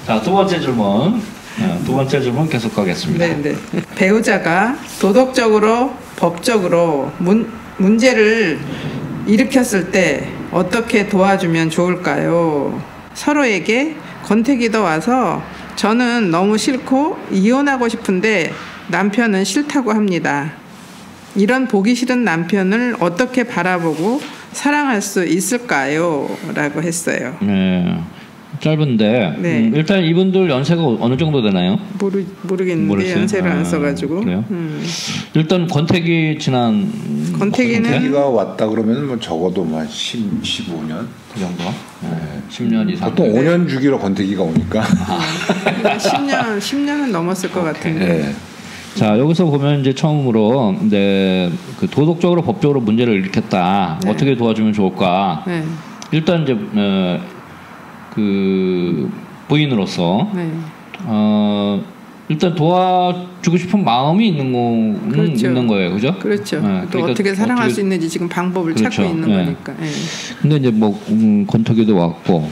자, 두 번째 질문. 두 번째 질문 계속 가겠습니다. 네. 배우자가 도덕적으로, 법적으로 문제를 일으켰을 때 어떻게 도와주면 좋을까요? 서로에게 권태기도 와서 저는 너무 싫고 이혼하고 싶은데 남편은 싫다고 합니다. 이런 보기 싫은 남편을 어떻게 바라보고 사랑할 수 있을까요? 라고 했어요. 네. 짧은데 네. 일단 이분들 연세가 어느 정도 되나요? 모르겠는데 모르겠어요? 연세를 안 써가지고. 그래요? 일단 권태기 지난 권태기가 왔다 그러면 뭐 적어도 뭐 15년 그 정도? 네. 10년 이상. 보통 5년 주기로 권태기가 오니까 10년은 넘었을 것 같은데. 네. 자, 여기서 보면 이제 처음으로 이제 그 도덕적으로 법적으로 문제를 일으켰다. 네. 어떻게 도와주면 좋을까? 네. 일단 이제 그 부인으로서 네. 일단 도와주고 싶은 마음이 있는 그렇죠. 있는 거예요, 그죠? 그렇죠. 네, 또 그러니까 어떻게 사랑할 수 있는지 지금 방법을 그렇죠. 찾고 있는 네. 거니까. 네. 근데 이제 뭐 권태기도 왔고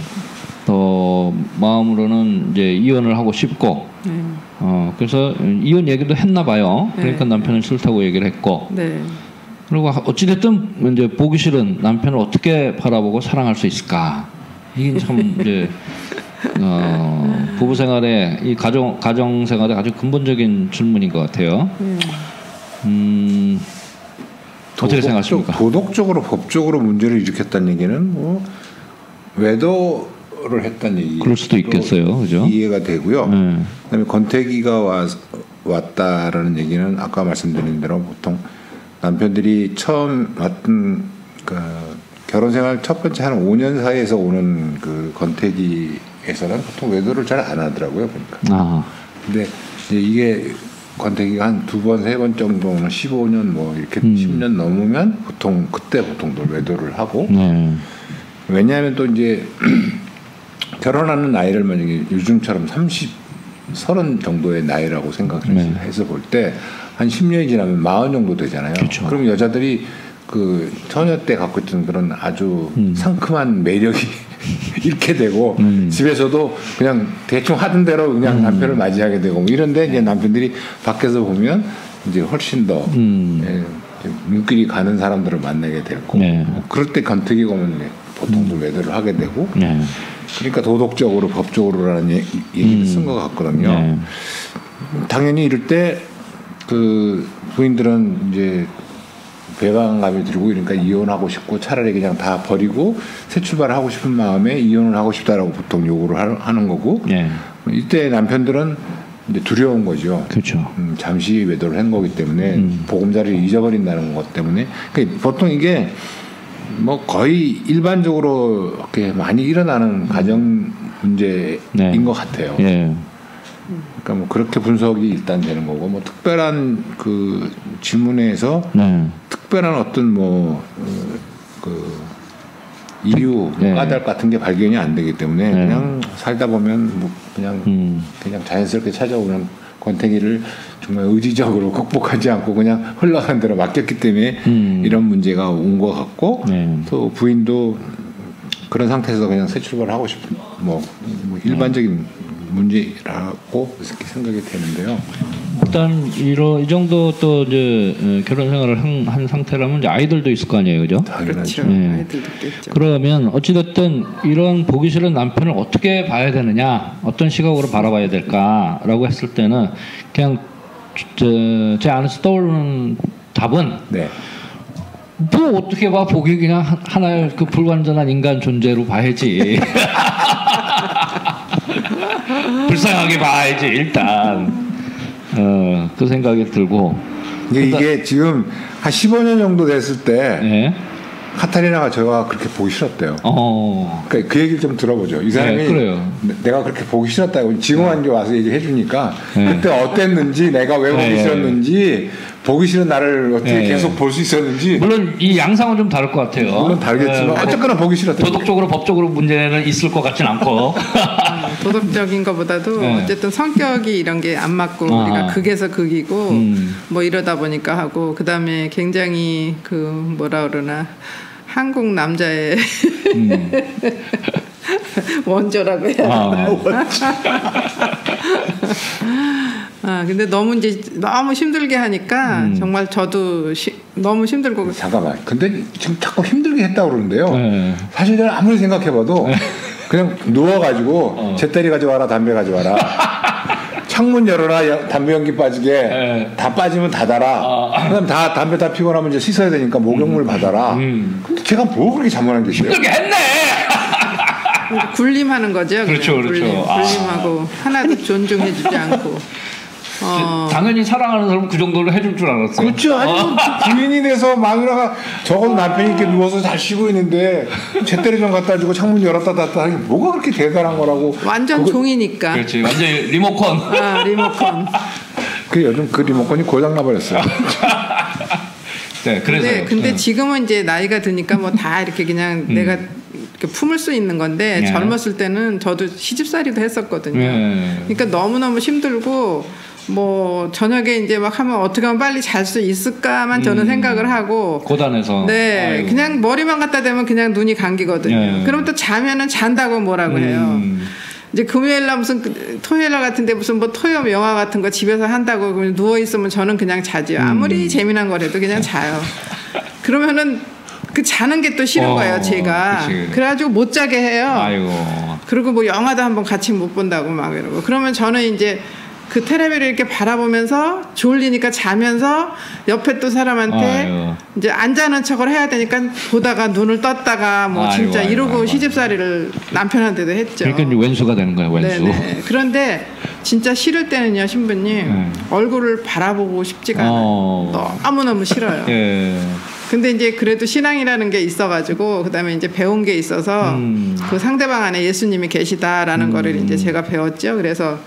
또 마음으로는 이제 이혼을 하고 싶고 네. 그래서 이혼 얘기도 했나 봐요. 그러니까 네. 남편은 싫다고 얘기를 했고. 네. 그리고 어찌됐든 이제 보기 싫은 남편을 어떻게 바라보고 사랑할 수 있을까? 이게 참 이제 부부 생활에 이 가정 생활에 아주 근본적인 질문인 것 같아요. 어떻게 생각하십니까? 도덕적으로 법적으로 문제를 일으켰다는 얘기는 뭐 외도를 했다는 얘기. 그럴 수도 있겠어요, 그죠? 이해가 되고요. 그다음에 권태기가 왔다라는 얘기는 아까 말씀드린 대로 보통 남편들이 처음 왔던 그 결혼 생활 첫 번째 한 5년 사이에서 오는 그 권태기에서는 보통 외도를 잘 안 하더라고요, 보니까. 근데 이제 이게 권태기가 한 2번, 3번 정도는 15년 뭐 이렇게 10년 넘으면 그때 보통 외도를 하고. 왜냐하면 또 이제 결혼하는 나이를 만약에 요즘처럼 30 정도의 나이라고 생각해서 볼 때 한 10년이 지나면 40 정도 되잖아요. 그렇죠. 그럼 여자들이 그 처녀 때 갖고 있던 그런 아주 상큼한 매력이 잃게 되고 집에서도 그냥 대충 하던 대로 그냥 남편을 맞이하게 되고 뭐 이런데 이제 남편들이 밖에서 보면 이제 훨씬 더 눈길이 가는 사람들을 만나게 되고 뭐 그럴 때 권태기가 오면 보통도 외도를 하게 되고 그러니까 도덕적으로 법적으로라는 얘기를 쓴 것 같거든요. 당연히 이럴 때 그 부인들은 이제 배반감이 들고 그러니까 이혼하고 싶고 차라리 그냥 다 버리고 새 출발을 하고 싶은 마음에 이혼을 하고 싶다라고 보통 요구를 하는 거고 이때 남편들은 이제 두려운 거죠. 그렇죠. 잠시 외도를 한 거기 때문에 보금자리를 잊어버린다는 것 때문에 그러니까 보통 이게 뭐 거의 일반적으로 이렇게 많이 일어나는 가정 문제인 것 같아요. 그러니까 뭐 그렇게 분석이 일단 되는 거고 뭐 특별한 그 질문에서 특별한 어떤 뭐 그 이유 까닭 같은 게 발견이 안 되기 때문에 그냥 살다 보면 뭐 그냥 자연스럽게 찾아오는 권태기를 정말 의지적으로 극복하지 않고 그냥 흘러간 대로 맡겼기 때문에 이런 문제가 온 것 같고 또 부인도 그런 상태에서 그냥 새 출발하고 싶은 뭐 일반적인 문제라고 이렇게 생각이 되는데요. 일단 이 정도 또 이제 결혼 생활을 한 상태라면 이제 아이들도 있을 거 아니에요, 그죠? 그렇죠. 아이들도 있겠죠. 그러면 어찌됐든 이런 보기 싫은 남편을 어떻게 봐야 되느냐, 어떤 시각으로 바라봐야 될까라고 했을 때는 그냥 제 안에서 떠오르는 답은 뭐 어떻게 봐 보기 그냥 하나의 그 불완전한 인간 존재로 봐야지. 불쌍하게 봐야지 일단. 그 생각이 들고 이게 지금 한 15년 정도 됐을 때 카타리나가 저가 그렇게 보기 싫었대요. 그러니까 그 얘기를 좀 들어보죠. 이 사람이 내가 그렇게 보기 싫었다고 지금한테 와서 얘기해 주니까 그때 어땠는지 내가 왜 보기 싫었는지 보기 싫은 나를 어떻게 계속 볼 수 있었는지 물론 이 양상은 좀 다를 것 같아요. 물론 다르겠지만 어쨌거나 보기 싫었다. 도덕적으로 법적으로 문제는 있을 것 같진 않고 도덕적인 것보다도 어쨌든 성격이 이런 게 안 맞고 우리가 극에서 극이고 뭐 이러다 보니까 하고 그다음에 굉장히 그 뭐라 그러나 한국 남자의 원조라고 해요. 근데 너무 이제 너무 힘들게 하니까 정말 저도 너무 힘들고. 잠깐만. 근데 지금 자꾸 힘들게 했다고 그러는데요. 사실 저는 아무리 생각해봐도 그냥 누워가지고 잿더리 가져와라, 담배 가져와라. 창문 열어라, 담배 연기 빠지게. 다 빠지면 닫아라. 그다음 다 담배 다 피고 나면 이제 씻어야 되니까 목욕물 받아라. 근데 제가 뭐 그렇게 잘못한 게 있어요? 힘들게 했네. 굴림하는 거죠. 그렇죠, 굴림하고 하나도 존중해주지 않고. 당연히 사랑하는 사람은 그 정도로 해줄 줄 알았어요. 그렇죠. 아니 부인이 돼서 마누라가 적어도 남편이 이렇게 누워서 잘 쉬고 있는데 잿더리 좀 갖다 주고 창문 열었다 닫았다 하는 게 뭐가 그렇게 대단한 거라고. 완전 종이니까. 그렇지. 완전 리모컨. 리모컨. 그 요즘 그 리모컨이 고장 나버렸어요. 네, 그래서. 근데 지금은 이제 나이가 드니까 뭐 다 이렇게 그냥 내가 이렇게 품을 수 있는 건데 젊었을 때는 저도 시집살이도 했었거든요. 그러니까 너무너무 힘들고 뭐 저녁에 이제 막 하면 어떻게 하면 빨리 잘 수 있을까만 저는 생각을 하고 고단해서 아이고. 그냥 머리만 갖다 대면 그냥 눈이 감기거든요. 그럼 또 자면은 잔다고 뭐라고 해요. 이제 금요일날 무슨 토요일날 같은데 무슨 뭐 토요 영화 같은 거 집에서 한다고 누워 있으면 저는 그냥 자지요. 아무리 재미난 거라도 그냥 자요. 그러면은 그 자는 게 또 싫은 거예요, 제가. 그치. 그래가지고 못 자게 해요. 아이고. 그리고 뭐 영화도 한번 같이 못 본다고 막 이러고. 그러면 저는 이제 그 텔레비를 이렇게 바라보면서 졸리니까 자면서 옆에 또 사람한테 이제 안 자는 척을 해야 되니까 보다가 눈을 떴다가 뭐 진짜 이러고 시집살이를 남편한테도 했죠. 그러니까 왼수가 되는 거예요, 왼수. 네네. 그런데 진짜 싫을 때는요, 신부님 얼굴을 바라보고 싶지가 않아요. 너무너무 싫어요. 근데 이제 그래도 신앙이라는 게 있어가지고 그다음에 이제 배운 게 있어서 그 상대방 안에 예수님이 계시다라는 거를 이제 제가 배웠죠. 그래서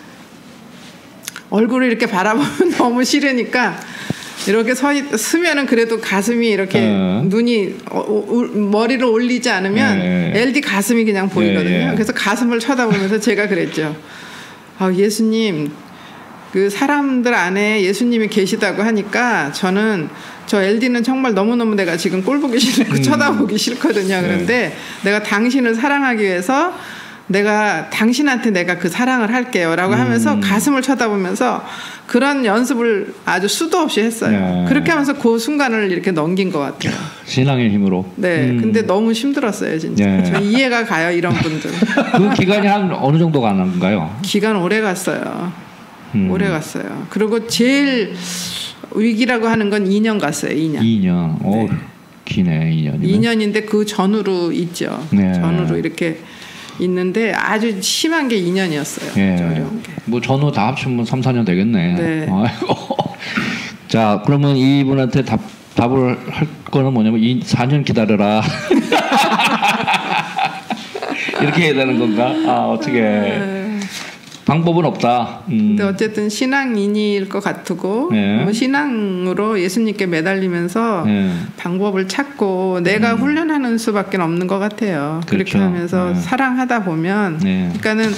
얼굴을 이렇게 바라보면 너무 싫으니까 이렇게 서면은 그래도 가슴이 이렇게 눈이 머리를 올리지 않으면 LD 가슴이 그냥 보이거든요. 그래서 가슴을 쳐다보면서 제가 그랬죠. 예수님, 그 사람들 안에 예수님이 계시다고 하니까 저는 저 LD는 정말 너무너무 내가 지금 꼴 보기 싫고 쳐다보기 싫거든요. 그런데 내가 당신을 사랑하기 위해서 내가 당신한테 내가 그 사랑을 할게요 라고 하면서 가슴을 쳐다보면서 그런 연습을 아주 수도 없이 했어요. 그렇게 하면서 그 순간을 이렇게 넘긴 것 같아요. 신앙의 힘으로. 네. 근데 너무 힘들었어요, 진짜. 저 이해가 가요, 이런 분들. 그 기간이 한 어느 정도 가는가요? 기간 오래 갔어요. 오래 갔어요. 그리고 제일 위기라고 하는 건 2년 갔어요. 2년. 2년. 오, 기네, 2년이면. 2년인데 그 전후로 있죠. 전후로 이렇게 있는데 아주 심한 게 2년이었어요. 어려운 게. 뭐 전후 다 합치면 3, 4년 되겠네. 네. 아이고. 자, 그러면 이분한테 답을 할 거는 뭐냐면 4년 기다려라. 이렇게 해야 되는 건가? 어떻게. 방법은 없다. 근데 어쨌든 신앙인일 것 같고 뭐 신앙으로 예수님께 매달리면서 방법을 찾고 내가 훈련하는 수밖에 없는 것 같아요. 그렇죠. 그렇게 하면서 사랑하다 보면 그러니까는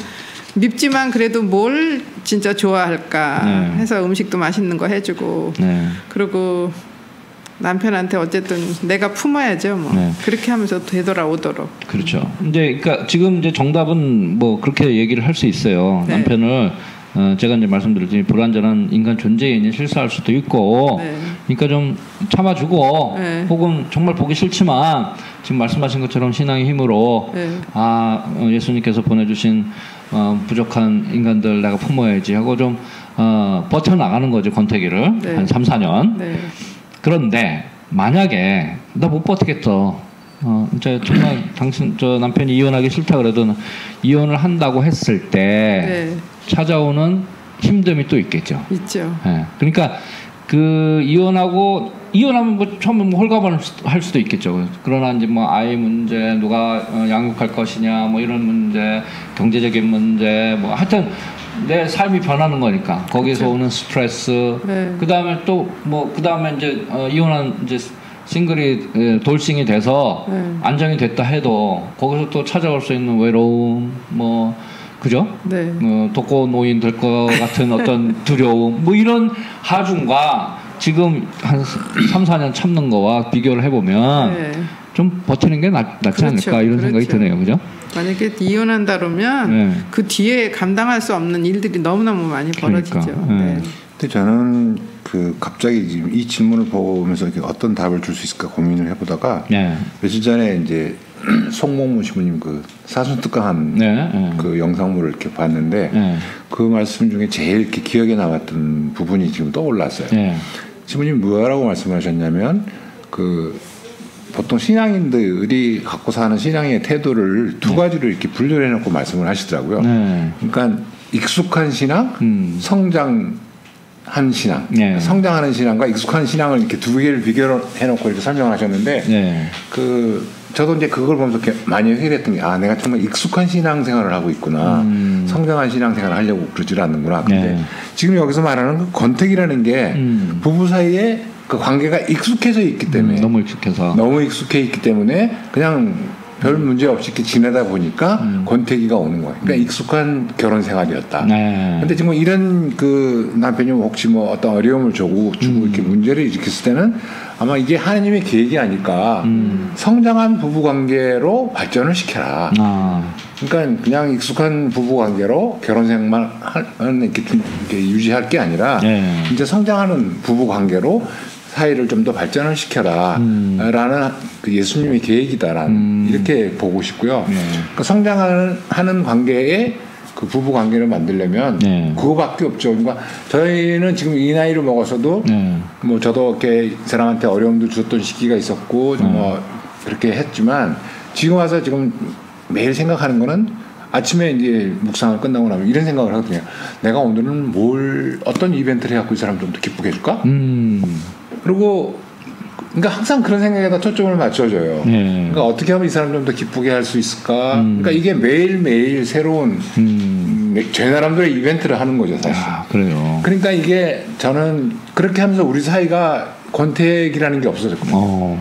밉지만 그래도 뭘 진짜 좋아할까 해서 음식도 맛있는 거 해주고 그리고 남편한테 어쨌든 내가 품어야죠, 뭐. 그렇게 하면서 되돌아오도록. 그렇죠. 이제 그러니까 지금 이제 정답은 뭐 그렇게 얘기를 할 수 있어요. 남편을 제가 이제 말씀드렸더니 불완전한 인간 존재에 실수할 수도 있고, 그러니까 좀 참아주고, 혹은 정말 보기 싫지만 지금 말씀하신 것처럼 신앙의 힘으로 예수님께서 보내주신 부족한 인간들 내가 품어야지 하고 좀 버텨 나가는 거죠, 권태기를 한 3, 4년. 그런데 만약에 나 못 버티겠어. 이제 정말 당신 저 남편이 이혼하기 싫다 그래도 이혼을 한다고 했을 때 찾아오는 힘듦이 또 있겠죠. 있죠. 그러니까 그 이혼하면 뭐 처음에 뭐 홀가분할 수도 있겠죠. 그러나 이제 뭐 아이 문제, 누가 양육할 것이냐, 뭐 이런 문제, 경제적인 문제, 뭐 하여튼. 내 삶이 변하는 거니까 거기서 오는 스트레스 그 다음에 또 뭐 그 다음에 이제 이혼한 이제 싱글이 돌싱이 돼서 안정이 됐다 해도 거기서 또 찾아올 수 있는 외로움 뭐 그죠? 독거 노인 될 것 같은 어떤 두려움 뭐 이런 하중과 지금 한 3, 4년 참는 거와 비교를 해보면 네. 좀 버티는 게 낫지 그렇죠. 않을까 이런 생각이 드네요. 그죠? 만약에 이혼한다 그러면 네. 그 뒤에 감당할 수 없는 일들이 너무너무 많이 벌어지죠. 그러니까. 네. 근데 저는 그 갑자기 지금 이 질문을 보면서 이렇게 어떤 답을 줄 수 있을까 고민을 해보다가 네. 며칠 전에 이제 송몽무 신부님 그 사순특강한 네. 그 영상물을 이렇게 봤는데 그 말씀 중에 제일 이렇게 기억에 남았던 부분이 지금 떠올랐어요. 신부님 뭐라고 말씀하셨냐면 그 보통 신앙인들이 갖고 사는 신앙의 태도를 두 가지로 이렇게 분류를 해놓고 말씀을 하시더라고요. 그러니까 익숙한 신앙, 성장한 신앙, 성장하는 신앙과 익숙한 신앙을 이렇게 두 개를 비교해놓고 이렇게 설명을 하셨는데, 그 저도 이제 그걸 보면서 이렇게 많이 회의했던 게, 아, 내가 정말 익숙한 신앙 생활을 하고 있구나, 성장한 신앙 생활을 하려고 그러질 않는구나. 근데 지금 여기서 말하는 그 권태기라는 게 부부 사이에 그 관계가 익숙해져 있기 때문에 너무 익숙해 있기 때문에 그냥 별 문제 없이 이렇게 지내다 보니까 권태기가 오는 거예요. 그러니까 익숙한 결혼 생활이었다. 근데 지금 이런 그 남편이 혹시 뭐 어떤 어려움을 주고 이렇게 문제를 일으켰을 때는 아마 이게 하나님의 계획이 아닐까. 성장한 부부 관계로 발전을 시켜라. 그러니까 그냥 익숙한 부부 관계로 결혼 생활은 이렇게 유지할 게 아니라 이제 성장하는 부부 관계로 사이를 좀 더 발전을 시켜라 라는 그 예수님의 계획이다라는 이렇게 보고 싶고요. 그러니까 성장하는 관계에 그 부부 관계를 만들려면 그거밖에 없죠. 그러니까 저희는 지금 이 나이를 먹어서도 뭐 저도 이렇게 사람한테 어려움도 줬던 시기가 있었고 뭐 그렇게 했지만 지금 와서 지금 매일 생각하는 거는 아침에 이제 묵상을 끝나고 나면 이런 생각을 하거든요. 내가 오늘은 어떤 이벤트를 해갖고 이 사람 좀 더 기쁘게 해줄까? 그리고 그러니까 항상 그런 생각에다 초점을 맞춰줘요. 그러니까 어떻게 하면 이 사람 좀 더 기쁘게 할 수 있을까? 그러니까 이게 매일매일 새로운 제 나름대로의 이벤트를 하는 거죠, 사실. 그래요. 그러니까 이게 저는 그렇게 하면서 우리 사이가 권태기라는 게 없어졌거든요.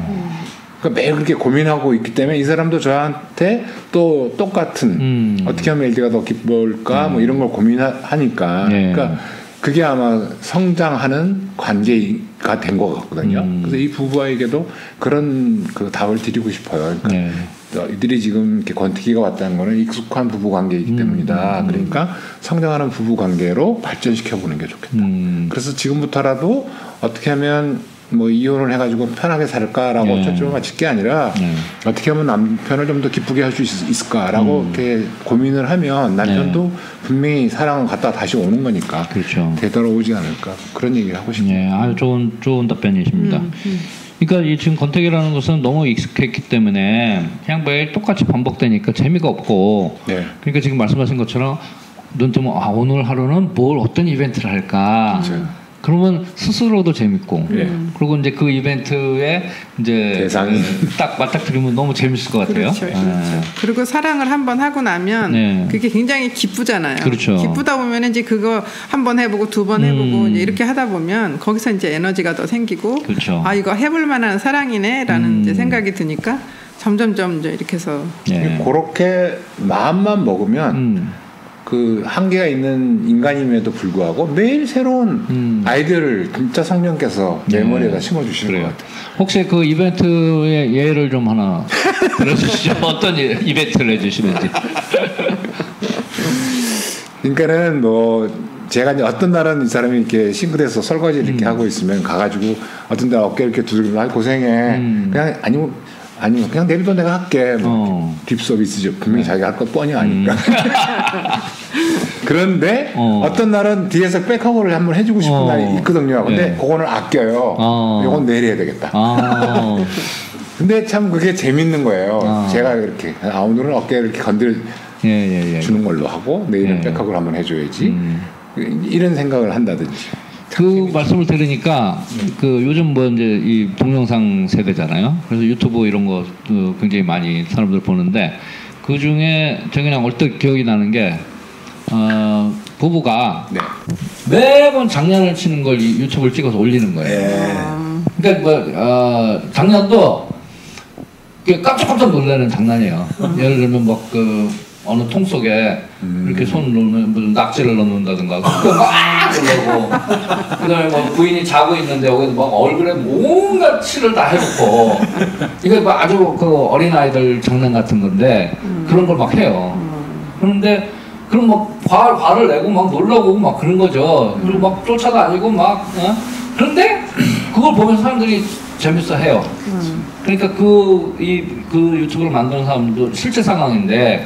그러니까 매일 그렇게 고민하고 있기 때문에 이 사람도 저한테 또 똑같은 어떻게 하면 LD가 더 기쁠까 뭐 이런 걸 고민하니까 그러니까 그게 아마 성장하는 관계가 된 것 같거든요. 그래서 이 부부에게도 그런 그 답을 드리고 싶어요. 그러니까 이들이 지금 이렇게 권태기가 왔다는 거는 익숙한 부부 관계이기 때문이다. 그러니까 성장하는 부부 관계로 발전시켜 보는 게 좋겠다. 그래서 지금부터라도 어떻게 하면 뭐 이혼을 해가지고 편하게 살까라고 초점을 맞출 게 아니라 어떻게 하면 남편을 좀 더 기쁘게 할 수 있을까라고 이렇게 고민을 하면 남편도 분명히 사랑은 갔다 다시 오는 거니까 되돌아오지 않을까 그런 얘기를 하고 싶습니다. 아주 좋은 답변이십니다. 그러니까 이 지금 권태기라는 것은 너무 익숙했기 때문에 그냥 매일 똑같이 반복되니까 재미가 없고 그러니까 지금 말씀하신 것처럼 눈 뜨면 오늘 하루는 어떤 이벤트를 할까. 그러면 스스로도 재밌고 그리고 이제 그 이벤트에 이제 대상이 딱 맞닥뜨리면 너무 재밌을 것 같아요. 그렇죠. 그리고 사랑을 한번 하고 나면 그게 굉장히 기쁘잖아요. 기쁘다 보면 이제 그거 한번 해보고 두 번 해보고 이제 이렇게 하다 보면 거기서 이제 에너지가 더 생기고 아 이거 해볼 만한 사랑이네라는 이제 생각이 드니까 점점점 이제 이렇게 해서 그렇게 마음만 먹으면. 그 한계가 있는 인간임에도 불구하고 매일 새로운 아이디어를 진짜 성령께서 내 머리에다 심어주시는 것 같아요. 혹시 그 이벤트의 예를 좀 하나 들어주시죠. 어떤 이벤트를 해주시는지. 그러니까는 뭐 제가 이제 어떤 날은 이 사람이 이렇게 싱크대에서 설거지 이렇게 하고 있으면 가가지고 어떤 날 어깨 이렇게 두들기면 고생해. 그냥 아니면 그냥 내일도 내가 할게. 뭐 딥 서비스죠. 분명히 자기가 할 거 뻔히 아니까. 그런데 어떤 날은 뒤에서 백허그를 한번 해주고 싶은 날이 있거든요. 근데 그거는 아껴요. 이건 내일 해야 되겠다. 근데 참 그게 재밌는 거예요. 제가 이렇게 오늘은 어깨를 이렇게 건드려 주는 걸로 하고 내일은 백허그를 한번 해줘야지. 이런 생각을 한다든지. 그 말씀을 들으니까 그 요즘 뭐 이제 이 동영상 세대잖아요. 그래서 유튜브 이런 거 굉장히 많이 사람들 보는데 그 중에 저 그냥 얼핏 기억이 나는 게 부부가 매번 장난을 치는 걸 유튜브를 찍어서 올리는 거예요. 그러니까 뭐 장난도 깜짝깜짝 놀라는 장난이에요. 예를 들면 뭐 어느 통 속에 이렇게 손을 넣으면 낙지를 넣는다든가 그거 막 그러고 그다음에 뭐 부인이 자고 있는데 여기서 막 얼굴에 뭔가 칠을 다 해놓고 이거 뭐 아주 그 어린 아이들 장난 같은 건데 그런 걸 막 해요. 그런데 그럼 막 화를 내고 막 놀라고 막 그런 거죠. 그리고 막 쫓아다니고 막 그런데 그걸 보면서 사람들이 재밌어 해요. 그러니까 그 유튜브를 만드는 사람도 실제 상황인데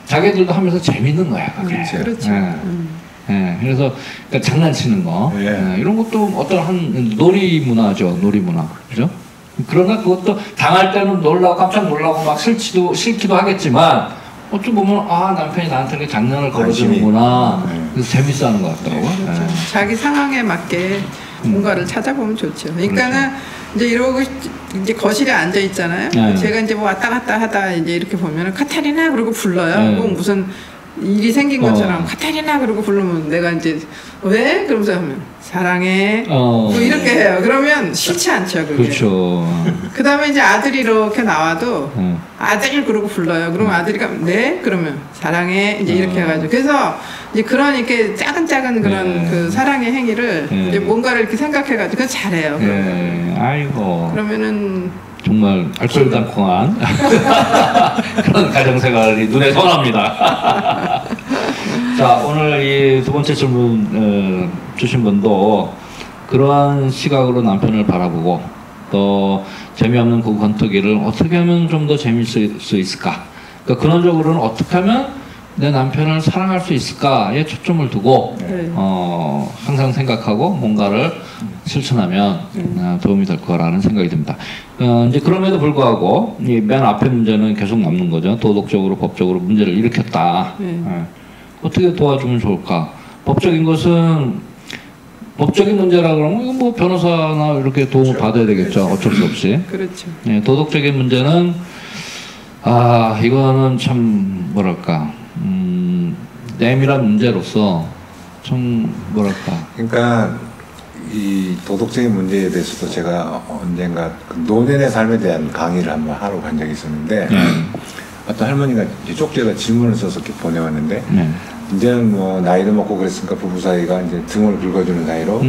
자기들도 하면서 재밌는 거야. 그게. 그렇죠. 그래서 그러니까 장난치는 거 이런 것도 어떤 놀이 문화죠. 놀이 문화. 그죠? 그러나 그것도 당할 때는 놀라고 깜짝 놀라고 막 싫기도 하겠지만 어찌 보면 남편이 나한테 이렇게 장난을 걸어주는구나. 그래서 재밌어하는 것 같더라고요. 그렇죠. 자기 상황에 맞게 뭔가를 찾아보면 좋죠. 그러니까는 이제 이러고 이제 거실에 앉아 있잖아요. 제가 이제 뭐 왔다 갔다 하다 이제 이렇게 보면은 카타리나 그러고 불러요. 꼭 무슨 일이 생긴 것처럼 카타리나 그러고 부르면 내가 이제 왜? 그러면서 하면 사랑해 뭐 이렇게 해요. 그러면 싫지 않죠. 그게. 그렇죠. 그 다음에 이제 아들이 이렇게 나와도 아들 그러고 불러요. 그러면 아들이 가면 네? 그러면 사랑해 이제 이렇게 해가지고 그래서 이제 그런 이렇게 작은 그런 그 사랑의 행위를 이제 뭔가를 이렇게 생각해가지고 그거 잘해요. 아이고. 그러면은 정말 알뜰달콩한 그런 가정생활이 눈에 선합니다. 자, 오늘 이 두 번째 질문 주신 분도 그러한 시각으로 남편을 바라보고 또 재미없는 그 권투기를 어떻게 하면 좀 더 재미있을 수 있을까? 그러니까 근원적으로는 어떻게 하면 내 남편을 사랑할 수 있을까에 초점을 두고 항상 생각하고 뭔가를 실천하면 도움이 될 거라는 생각이 듭니다. 이제 그럼에도 불구하고 이 맨 앞에 문제는 계속 남는 거죠. 도덕적으로 법적으로 문제를 일으켰다. 어떻게 도와주면 좋을까? 법적인 것은 법적인 문제라 그러면 이건 뭐 변호사나 이렇게 도움을 받아야 되겠죠. 어쩔 수 없이. 그렇죠. 도덕적인 문제는 이거는 참 뭐랄까 내밀한 문제로서 좀 뭐랄까. 그러니까 이 도덕적인 문제에 대해서도 제가 언젠가 그 노년의 삶에 대한 강의를 한번 하러 간 적이 있었는데 어떤 할머니가 이제 쪽지에다 질문을 써서 이렇게 보내왔는데 이제는 뭐 나이도 먹고 그랬으니까 부부 사이가 이제 등을 긁어주는 사이로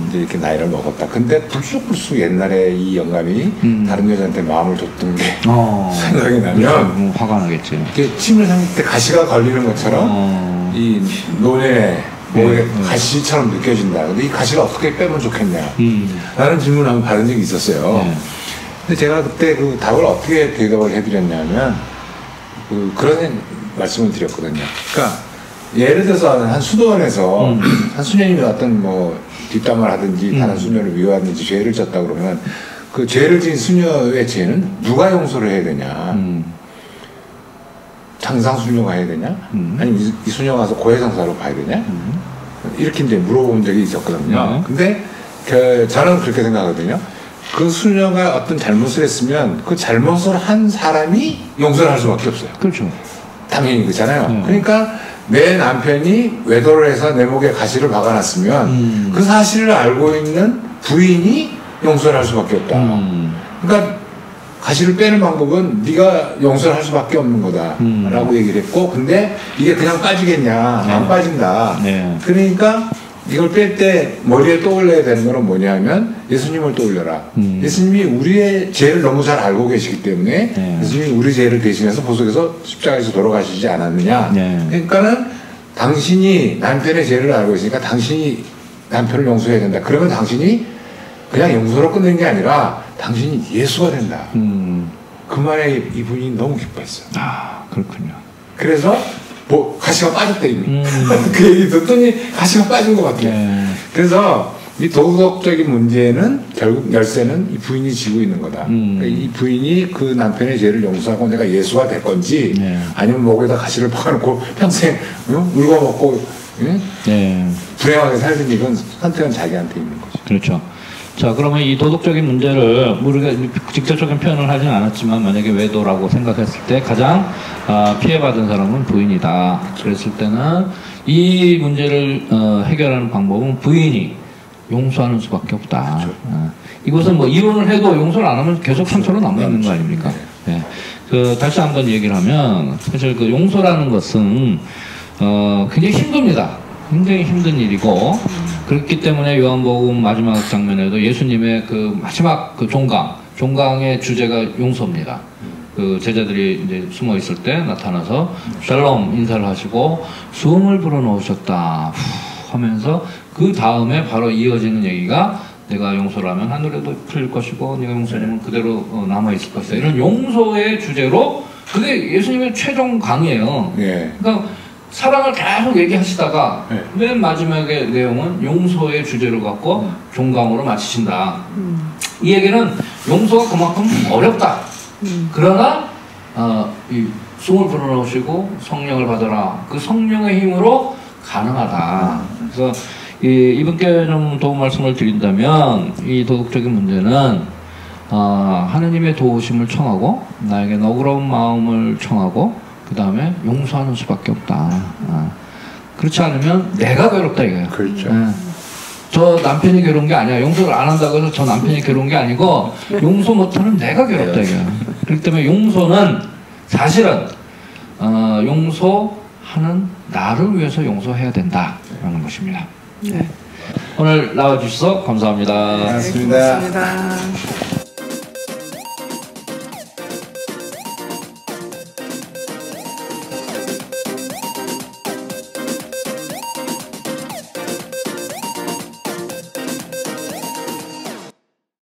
이제 이렇게 나이를 먹었다. 근데 불쑥 옛날에 이 영감이 다른 여자한테 마음을 줬던 게 생각이 나면 화가 나겠지. 이렇게 침을 삼킬 때 가시가 걸리는 것처럼 이 노년에 목에 가시처럼 느껴진다. 근데 이 가시를 어떻게 빼면 좋겠냐 라는 질문을 한번 받은 적이 있었어요. 근데 제가 그때 그 답을 어떻게 대답을 해드렸냐면 그런 말씀을 드렸거든요. 그러니까 예를 들어서 한 수도원에서 한 수녀님이 어떤 뭐 뒷담을 하든지 다른 수녀를 미워하든지 죄를 졌다 그러면 그 죄를 지은 수녀의 죄는 누가 용서를 해야 되냐? 장상 수녀가 해야 되냐? 아니면 이 수녀가 가서 고해성사로 봐야 되냐? 이렇게 이제 물어본 적이 있었거든요. 근데 저는 그렇게 생각하거든요. 그 수녀가 어떤 잘못을 했으면 그 잘못을 한 사람이 용서를 할 수밖에 없어요. 그렇죠. 당연히 그렇잖아요. 그러니까 내 남편이 외도를 해서 내 목에 가시를 박아놨으면 그 사실을 알고 있는 부인이 용서를 할 수밖에 없다. 그러니까 가시를 빼는 방법은 네가 용서를 할 수밖에 없는 거다라고 얘기를 했고, 근데 이게 그냥 빠지겠냐? 안 빠진다. 그러니까 이걸 뺄 때 머리에 떠올려야 되는 거는 뭐냐면 예수님을 떠올려라. 예수님이 우리의 죄를 너무 잘 알고 계시기 때문에 예수님이 우리 죄를 대신해서 보석에서 십자가에서 돌아가시지 않았느냐. 그러니까는 당신이 남편의 죄를 알고 있으니까 당신이 남편을 용서해야 된다. 그러면 당신이 그냥 용서로 끝낸 게 아니라 당신이 예수가 된다. 그 말에 이분이 너무 기뻐했어요. 그렇군요. 그래서 뭐 가시가 빠졌대 이미. 그 얘기 듣더니 가시가 빠진 것 같아요. 그래서 이 도덕적인 문제는 결국 열쇠는 이 부인이 지고 있는 거다. 그러니까 이 부인이 그 남편의 죄를 용서하고 내가 예수가 될 건지 아니면 목에다 가시를 박아놓고 평생 울고 먹고 불행하게 살든지 이건 선택은 자기한테 있는 거죠. 그렇죠. 자, 그러면 이 도덕적인 문제를 우리가 직접적인 표현을 하진 않았지만 만약에 외도라고 생각했을 때 가장 피해받은 사람은 부인이다. 그랬을 때는 이 문제를 해결하는 방법은 부인이 용서하는 수밖에 없다. 이것은 뭐 이혼을 해도 용서를 안 하면 계속 상처로 남아있는 거 아닙니까? 다시 한번 얘기를 하면 사실 그 용서라는 것은 굉장히 힘듭니다. 굉장히 힘든 일이고 그렇기 때문에 요한복음 마지막 장면에도 예수님의 그 마지막 그 종강의 주제가 용서입니다. 그 제자들이 이제 숨어 있을 때 나타나서 샬롬 인사를 하시고 숨을 불어넣으셨다 하면서 그 다음에 바로 이어지는 얘기가 내가 용서를 하면 하늘에도 풀릴 것이고 네가 용서하면 그대로 남아 있을 것이다. 이런 용서의 주제로 그게 예수님의 최종 강의예요. 그러니까 사랑을 계속 얘기하시다가 맨 마지막의 내용은 용서의 주제를 갖고 종강으로 마치신다. 이 얘기는 용서가 그만큼 어렵다. 그러나 이 숨을 불어넣으시고 성령을 받아라. 그 성령의 힘으로 가능하다. 그래서 이분께 좀 도움 말씀을 드린다면 이 도덕적인 문제는 하느님의 도우심을 청하고 나에게 너그러운 마음을 청하고 그 다음에 용서하는 수밖에 없다. 그렇지 않으면 내가 괴롭다 이거예요. 그렇죠. 저 남편이 괴로운 게 아니야. 용서를 안 한다고 해서 저 남편이 괴로운 게 아니고 용서 못하는 내가 괴롭다 이거예요. 그렇기 때문에 용서는 사실은 용서하는 나를 위해서 용서해야 된다라는 것입니다. 오늘 나와주셔서 감사합니다. 고맙습니다. 고맙습니다.